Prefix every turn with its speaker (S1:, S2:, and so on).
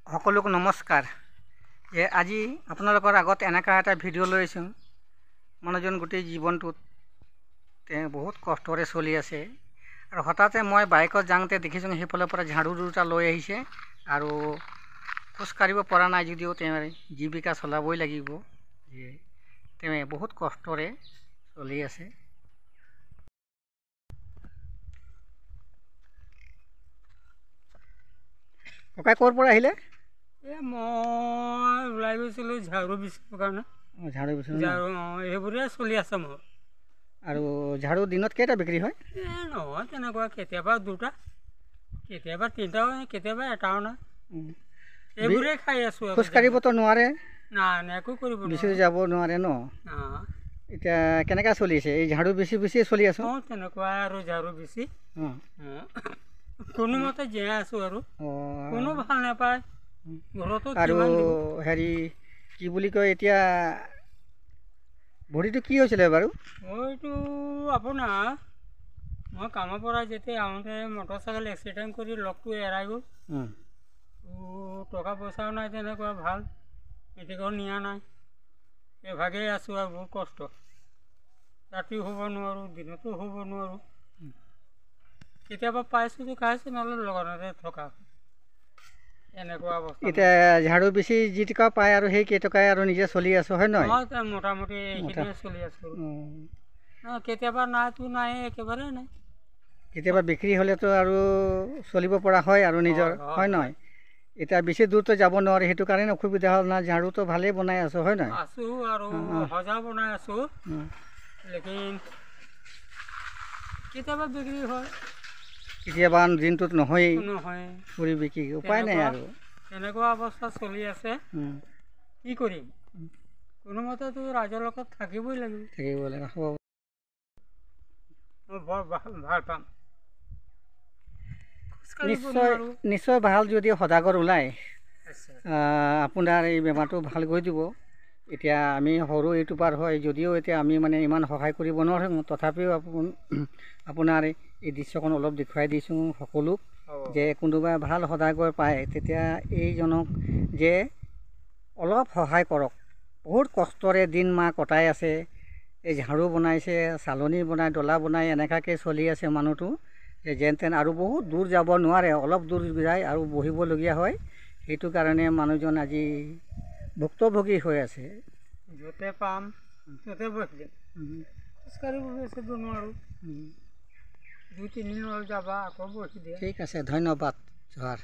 S1: সকলোকে নমস্কাৰ। আজি আপোনালোকৰ আগত এনেকা এটা ভিডিঅ' লৈ আহিছোঁ। মানুহজন গোটেই জীৱনটোত বহুত কষ্টৰে চলি আছে আৰু হঠাতে মই বাইকত যাওঁতে দেখিছোঁ সেইফালৰ পৰা ঝাৰু দুটা লৈ আহিছে আৰু খোজকাঢ়িব পৰা নাই যদিও তেওঁ জীৱিকা চলাবই লাগিব। তেওঁ বহুত কষ্টৰে চলি আছে। ককাই ক'ৰ পৰা আহিলে?
S2: মই ওলাই গৈছিলোঁ ঝাৰু বিচিবৰ কাৰণে।
S1: ঝাৰু বিচোঁ
S2: এইবোৰে চলি আছে মোৰ।
S1: আৰু ঝাৰু দিনত কেইটা বিক্ৰী হয়?
S2: নহয় তেনেকুৱা, কেতিয়াবা দুটা, কেতিয়াবা তিনিটাও, কেতিয়াবা এটাও নাই। এইবোৰে খাই আছোঁ।
S1: খোজকাঢ়িবতো নোৱাৰে?
S2: নাই, একো কৰিব
S1: বিচি যাব নোৱাৰে ন? এতিয়া কেনেকৈ চলিছে? এই ঝাৰু বিচিয়ে চলি আছোঁ।
S2: তেনেকুৱা আৰু ঝাৰু বিচি কোনোমতে জীয়াই আছোঁ আৰু। কোনো ভাল নাপায় ঘৰতো।
S1: আৰু হেৰি কি বুলি কয়, এতিয়া ভৰিটো কি হৈছিলে বাৰু?
S2: ভৰিটো আপোনাৰ মই কামৰ পৰা যেতিয়া আহোঁতে মটৰচাইকেল এক্সিডেণ্ট কৰি লগটো এৰাই গ'ল। টকা পইচাও নাই তেনেকুৱা, ভাল মেডিকেল নিয়া নাই। এভাগেই আছোঁ আৰু বহুত কষ্ট। ৰাতিও শুব নোৱাৰোঁ, দিনতো শুব নোৱাৰোঁ। কেতিয়াবা পাইছোঁ খাইছোঁ, নহ'লে লগতে থকা এনেকুৱা অৱস্থা।
S1: এতিয়া ঝাৰু বেছি যি টকা পায় আৰু সেই কেইটকাই আৰু নিজে চলি আছোঁ, হয় নহয়?
S2: মোটামুটি এইখিনিয়ে চলি আছোঁ। কেতিয়াবা নাইতো নাই, একেবাৰে নাই।
S1: কেতিয়াবা বিক্ৰী হ'লেতো আৰু চলিব পৰা হয় আৰু নিজৰ, হয় নহয়? এতিয়া বেছি দূৰতো যাব নোৱাৰে, সেইটো কাৰণে অসুবিধা হ'ল না। ঝাৰুটো ভালেই বনাই আছোঁ, হয় নহয়?
S2: আছোঁ আৰু সজা বনাই আছোঁ, লেকিন কেতিয়াবা বিক্ৰী হয়,
S1: কেতিয়াবা দিনটোত নহয়েই,
S2: নহয়
S1: কৰি বিক্ৰী উপায় নাই আৰু।
S2: এনেকুৱা অৱস্থা চলি আছে। কি কৰিম? কোনোমতেতো ৰাইজৰ লগত থাকিবই লাগিব। মই বৰ ভাল পাম।
S1: নিশ্চয় ভাল যদি সদাগৰ ওলায় আপোনাৰ এই বেমাৰটো ভাল কৰি দিব। এতিয়া আমি সৰু ইউটিউবাৰ হয় যদিও এতিয়া আমি মানে ইমান সহায় কৰিব নোৱাৰোঁ, তথাপিও আপোনাৰ এই দৃশ্যখন অলপ দেখুৱাই দিছোঁ সকলোক, যে কোনোবা ভাল সদাগৰ পায় তেতিয়া এইজনক যে অলপ সহায় কৰক। বহুত কষ্টৰে দিন মাহ কটাই আছে। এই ঝাৰু বনাইছে, চালনী বনাই, ডলা বনাই এনেকুৱাকৈ চলি আছে মানুহটো। যেন তেন আৰু বহুত দূৰ যাব নোৱাৰে, অলপ দূৰ যায় আৰু বহিবলগীয়া হয়। সেইটো কাৰণে মানুহজন আজি ভুক্তভোগী হৈ আছে।
S2: য'তে পাম ত'তে বহি দিম, খোজকাঢ়িব বেচিব নোৱাৰোঁ। 2-3 দিন হ'ল যাবা, আকৌ বহি দিয়ে।
S1: ঠিক আছে, ধন্যবাদ। জোহাৰ।